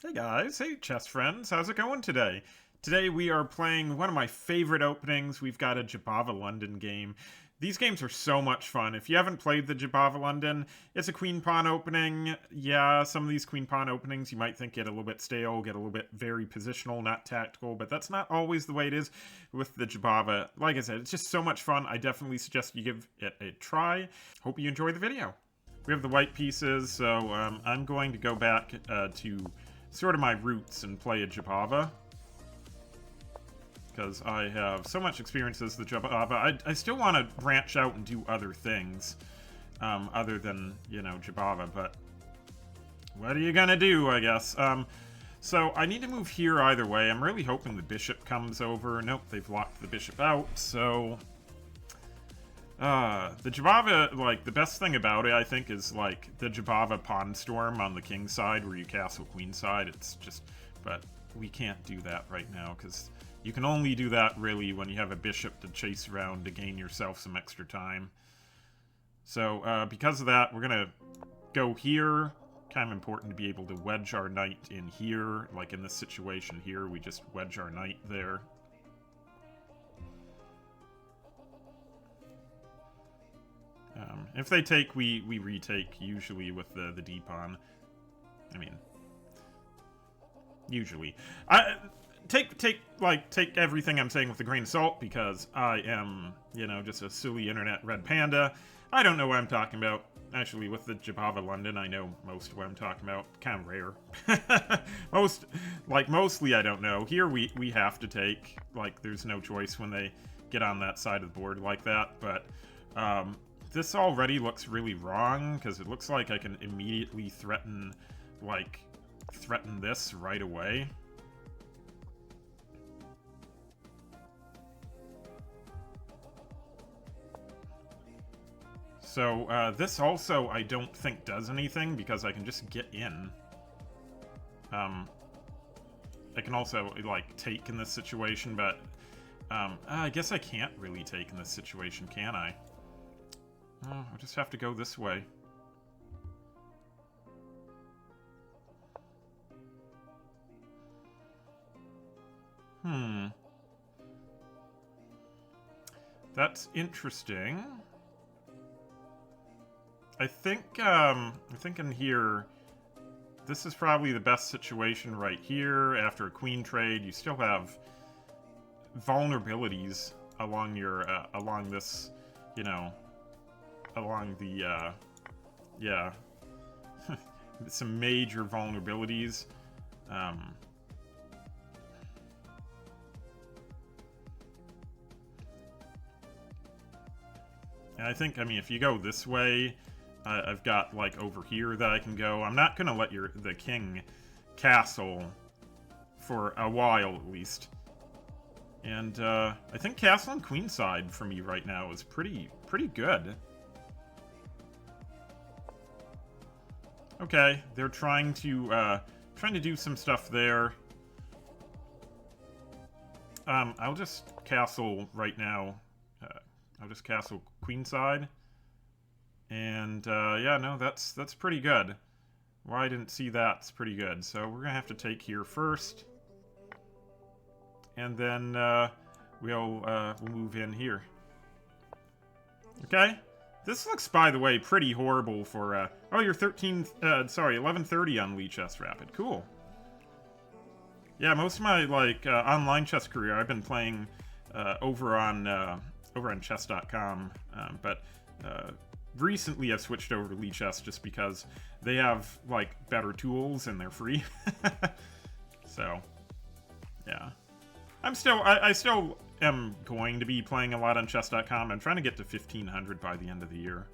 Hey guys, hey chess friends, how's it going today? Today we are playing one of my favorite openings. We've got a Jobava London game. These games are so much fun. If you haven't played the Jobava London, it's a queen pawn opening. Yeah, some of these queen pawn openings you might think get a little bit stale, get a little bit very positional, not tactical, but that's not always the way it is with the Jobava. Like I said, it's just so much fun. I definitely suggest you give it a try. Hope you enjoy the video. We have the white pieces, so I'm going to go back to sort of my roots and play a Jobava. Because I have so much experience as the Jobava. I still want to branch out and do other things other than, you know, Jobava, but what are you gonna do, I guess? So I need to move here either way. I'm really hoping the bishop comes over. Nope, they've locked the bishop out, so the Jobava, like, the best thing about it, I think, is, like, the Jobava Pawn Storm on the king side, where you castle queen side. It's just, but we can't do that right now, because you can only do that, really, when you have a bishop to chase around to gain yourself some extra time. So, because of that, we're gonna go here. Kind of important to be able to wedge our knight in here, like in this situation here, we just wedge our knight there. If they take, we retake, usually with the d-pawn. I mean, usually. Take everything I'm saying with a grain of salt, because I am, you know, just a silly internet red panda. I don't know what I'm talking about. Actually, with the Jobava London, I know most of what I'm talking about. Kind of rare. Mostly I don't know. Here we have to take. Like, there's no choice when they get on that side of the board like that, but, this already looks really wrong, because it looks like I can immediately threaten this right away. So, this also, I don't think does anything, because I can just get in. I can also, like, take in this situation, but, I guess I can't really take in this situation, can I? Oh, I'll just have to go this way. That's interesting. I think in here, this is probably the best situation right here. After a queen trade, you still have vulnerabilities along your, along this, you know, along the, yeah, some major vulnerabilities. And I think, I mean, if you go this way, I've got, like, over here that I can go. I'm not gonna let the king castle for a while, at least. And, I think castle and queenside for me right now is pretty good. Okay, they're trying to do some stuff there. I'll just castle right now. I'll just castle queenside. And, yeah, no, that's pretty good. Why I didn't see that's pretty good. So we're gonna have to take here first. And then, we'll move in here. Okay? This looks, by the way, pretty horrible for, oh, you're 11:30 on lichess Rapid. Cool. Yeah, most of my, like, online chess career, I've been playing, over on chess.com, but, recently I've switched over to lichess just because they have, like, better tools and they're free. So, yeah. I still am going to be playing a lot on chess.com. I'm trying to get to 1500 by the end of the year.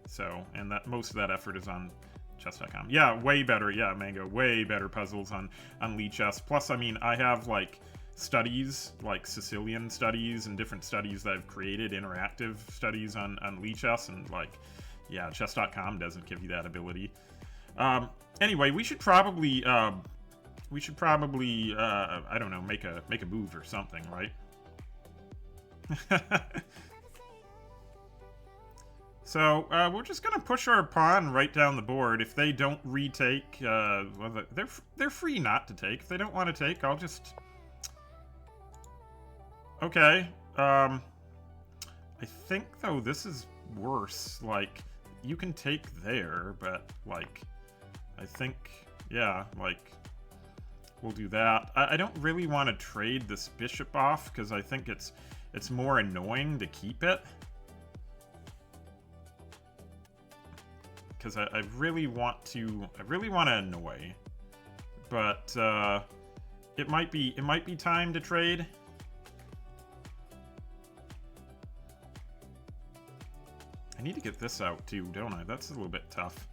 So, and that most of that effort is on chess.com. Yeah, way better. Yeah, Mango, way better puzzles on lichess. Plus, I mean, I have, like, studies, like Sicilian studies and different studies that I've created, interactive studies on lichess, and, like, yeah, chess.com doesn't give you that ability. Anyway, we should probably I don't know, make a move or something, right? So, we're just gonna push our pawn right down the board. If they don't retake, well, they're free not to take. If they don't want to take, I'll just... Okay, I think, though, this is worse. Like, you can take there, but, like, I think, yeah, like, we'll do that. I don't really want to trade this bishop off, because I think it's more annoying to keep it. Because I really want to annoy, but it might be time to trade. I need to get this out too, don't I? That's a little bit tough.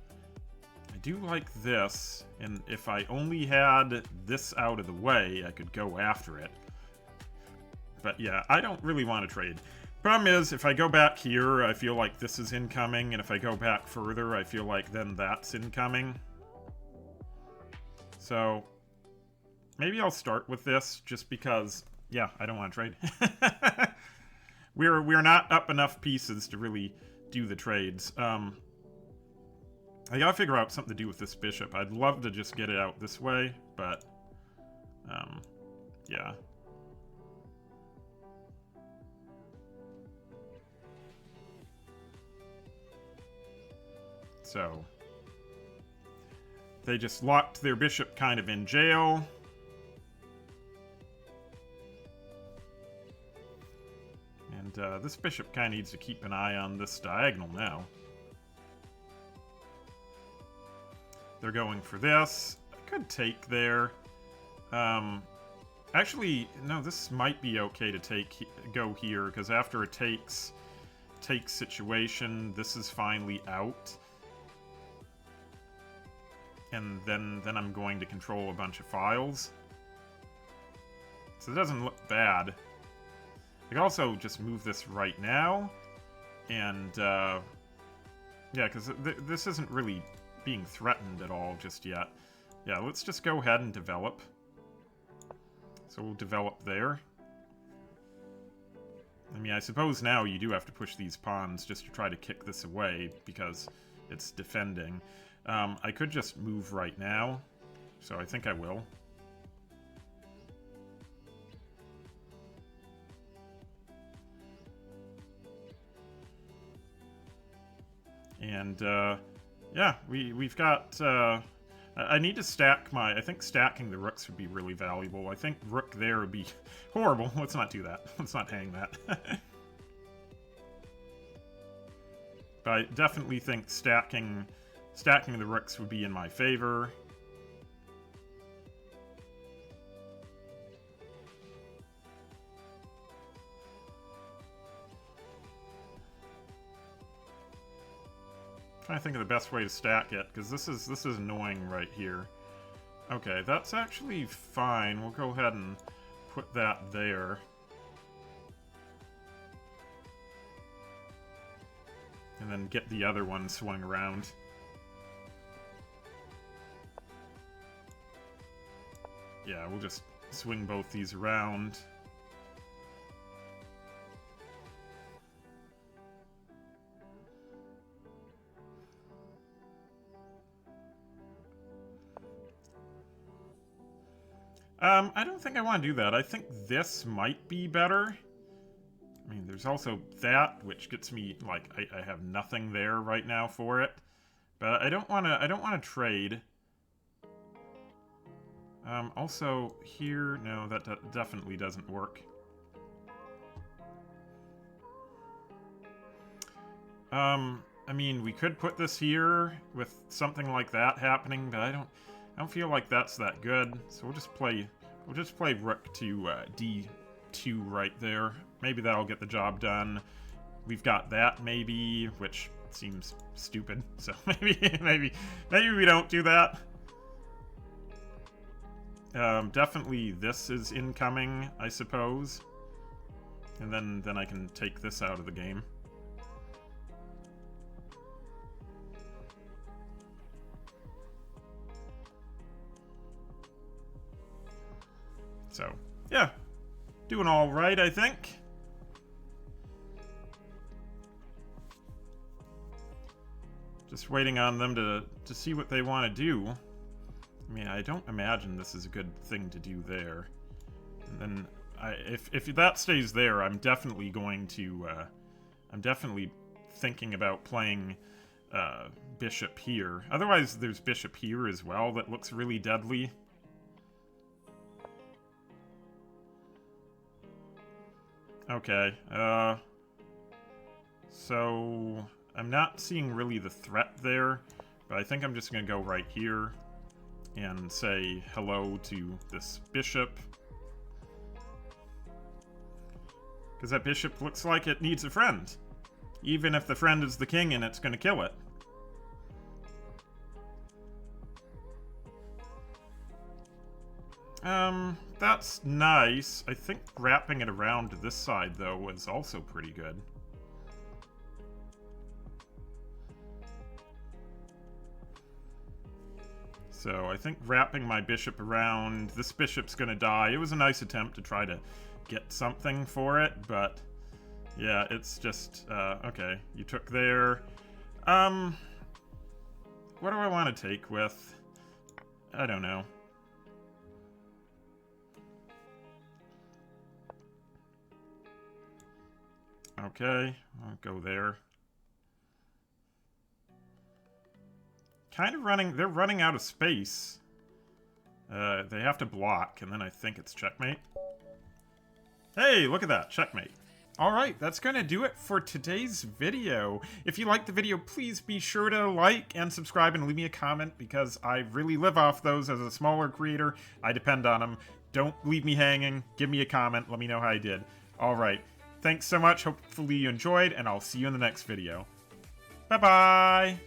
I do like this, and if I only had this out of the way, I could go after it. But yeah, I don't really want to trade. Problem is, if I go back here, I feel like this is incoming, and if I go back further, I feel like then that's incoming. So, maybe I'll start with this, just because, yeah, I don't want to trade. We're not up enough pieces to really do the trades. I gotta figure out something to do with this bishop. I'd love to just get it out this way, but, yeah. So, they just locked their bishop kind of in jail. And this bishop kind of needs to keep an eye on this diagonal now. They're going for this. I could take there. Actually, no, this might be okay to go here, because after a takes situation, this is finally out. And then I'm going to control a bunch of files. So it doesn't look bad. I can also just move this right now. And, yeah, because this isn't really being threatened at all just yet. Yeah, let's just go ahead and develop. So we'll develop there. I mean, I suppose now you do have to push these pawns just to try to kick this away, because it's defending. I could just move right now, so I think I will. And, yeah, we've got, I need to stack I think stacking the rooks would be really valuable. I think rook there would be horrible. Let's not do that. Let's not hang that. But I definitely think stacking the rooks would be in my favor. Trying to think of the best way to stack it, because this is annoying right here. Okay, that's actually fine. We'll go ahead and put that there. And then get the other one swung around. Yeah, we'll just swing both these around. I don't think I want to do that. I think this might be better. I mean, there's also that, which gets me, like, I have nothing there right now for it. But I don't want to trade. Also, here, no, that definitely doesn't work. I mean, we could put this here with something like that happening, but I don't feel like that's that good. So we'll just play rook to d2 right there. Maybe that'll get the job done. We've got that maybe, which seems stupid. So maybe we don't do that. Definitely this is incoming, I suppose. And then I can take this out of the game. So, yeah. Doing all right, I think. Just waiting on them to see what they want to do. I mean, I don't imagine this is a good thing to do there. And then, if that stays there, I'm definitely going to, I'm definitely thinking about playing bishop here. Otherwise, there's bishop here as well that looks really deadly. Okay, so I'm not seeing really the threat there, but I think I'm just going to go right here and say hello to this bishop. Because that bishop looks like it needs a friend. Even if the friend is the king and it's going to kill it. That's nice. I think wrapping it around to this side, though, is also pretty good. So I think wrapping my bishop around, this bishop's gonna die. It was a nice attempt to try to get something for it, but yeah, it's just, okay, you took there. What do I want to take with? I don't know. Okay, I'll go there. Kind of running, they're running out of space. They have to block, and then I think it's checkmate. Hey, look at that, checkmate. Alright, that's gonna do it for today's video. If you liked the video, please be sure to like and subscribe and leave me a comment, because I really live off those as a smaller creator. I depend on them. Don't leave me hanging. Give me a comment. Let me know how I did. Alright, thanks so much. Hopefully you enjoyed, and I'll see you in the next video. Bye-bye!